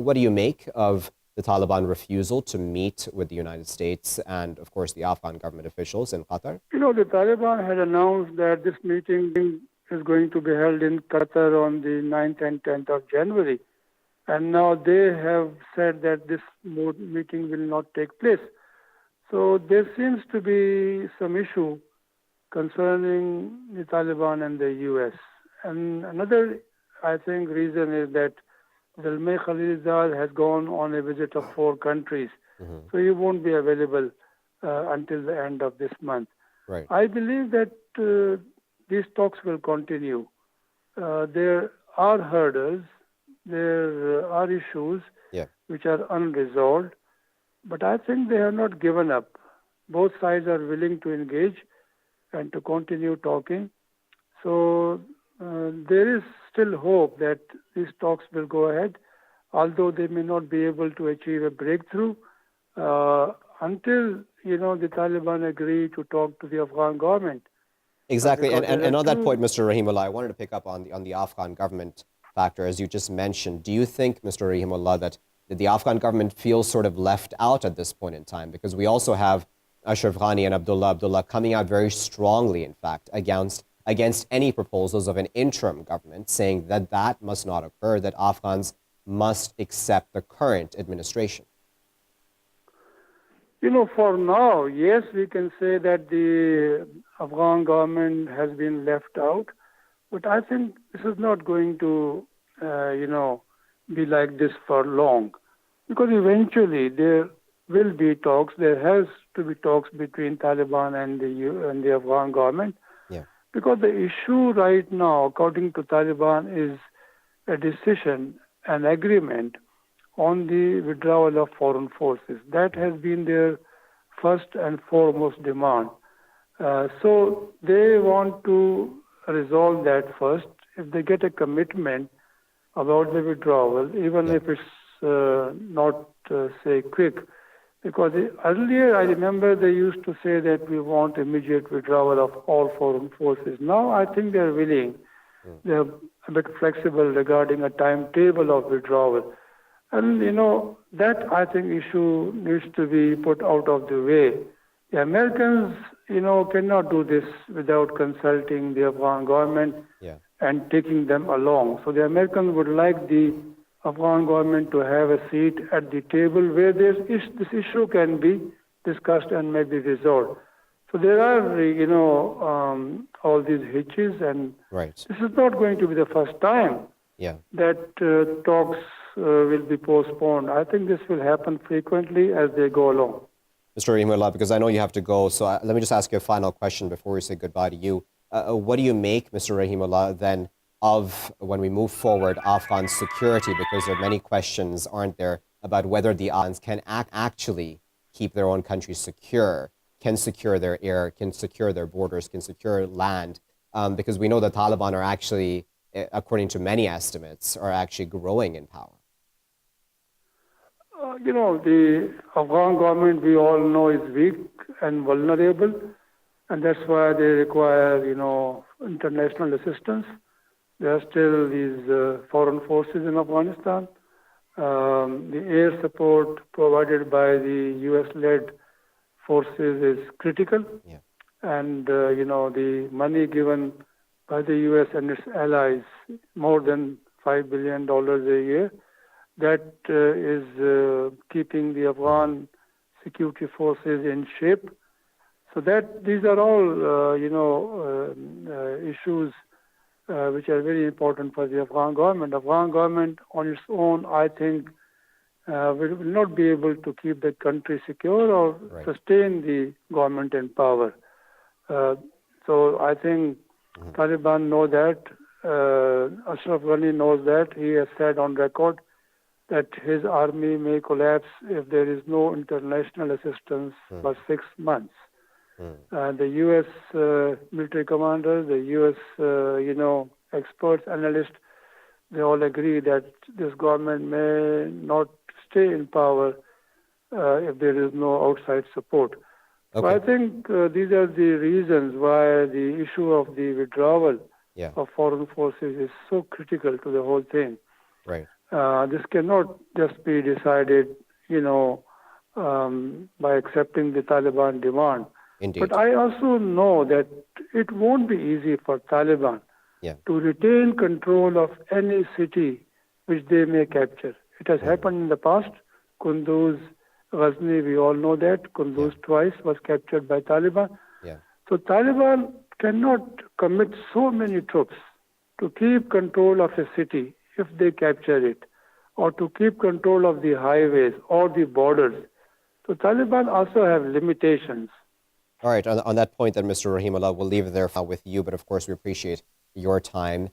What do you make of the Taliban refusal to meet with the United States and, of course, the Afghan government officials in Qatar? The Taliban had announced that this meeting is going to be held in Qatar on the 9th and 10th of January. And now they have said that this meeting will not take place. So there seems to be some issue concerning the Taliban and the U.S. And another, I think, reason is that Zalmay Khalilzad has gone on a visit of 4 countries. So he won't be available until the end of this month. Right. I believe that these talks will continue. There are hurdles, there are issues which are unresolved, but I think they have not given up. Both sides are willing to engage and to continue talking. So there is still hope that these talks will go ahead, although they may not be able to achieve a breakthrough until the Taliban agree to talk to the Afghan government. Exactly, and on that point, Mr. Rahimullah, I wanted to pick up on the Afghan government factor, as you just mentioned. Do you think, Mr. Rahimullah, that the Afghan government feels sort of left out at this point in time? Because we also have Ashraf Ghani and Abdullah coming out very strongly, in fact, against any proposals of an interim government, saying that that must not occur, that Afghans must accept the current administration. For now, yes, we can say that the Afghan government has been left out, but I think this is not going to, be like this for long, because eventually there will be talks. There has to be talks between Taliban and the Afghan government, because the issue right now, according to Taliban, is a decision, an agreement on the withdrawal of foreign forces. That has been their first and foremost demand. So they want to resolve that first. If they get a commitment about the withdrawal, even if it's not, say, quick, because earlier I remember they used to say that we want immediate withdrawal of all foreign forces. Now I think they're willing. They're a bit flexible regarding a timetable of withdrawal. And, that, I think, issue needs to be put out of the way. The Americans, cannot do this without consulting the Afghan government and taking them along. So the Americans would like the Afghan government to have a seat at the table where this issue can be discussed and maybe resolved. So there are, all these hitches, and this is not going to be the first time that talks will be postponed. I think this will happen frequently as they go along. Mr. Rahimullah, because I know you have to go, so let me just ask you a final question before we say goodbye to you. What do you make, Mr. Rahimullah, then of, when we move forward, Afghan security? Because there are many questions, aren't there, about whether the Afghans can actually keep their own country secure, can secure their air, can secure their borders, can secure land, because we know the Taliban are actually, according to many estimates, are actually growing in power. The Afghan government, we all know, is weak and vulnerable, and that's why they require, international assistance. There are still these foreign forces in Afghanistan. The air support provided by the U.S.-led forces is critical, and the money given by the U.S. and its allies, more than $5 billion a year, that is keeping the Afghan security forces in shape. So that these are all, issues which are very important for the Afghan government. Afghan government on its own, I think, will not be able to keep the country secure or sustain the government in power. So I think Taliban know that. Ashraf Ghani knows that. He has said on record that his army may collapse if there is no international assistance for 6 months. The U.S. Military commanders, the U.S. Experts, analysts, they all agree that this government may not stay in power if there is no outside support. So I think these are the reasons why the issue of the withdrawal of foreign forces is so critical to the whole thing. This cannot just be decided, by accepting the Taliban demand. Indeed. But I also know that it won't be easy for Taliban Yeah. to retain control of any city which they may capture. It has happened in the past. Kunduz, Ghazni, we all know that. Kunduz twice was captured by Taliban. Yeah. So Taliban cannot commit so many troops to keep control of a city if they capture it, or to keep control of the highways or the borders. So Taliban also have limitations. All right. On that point, then, Mr. Rahimullah, we'll leave it there with you. But of course, we appreciate your time.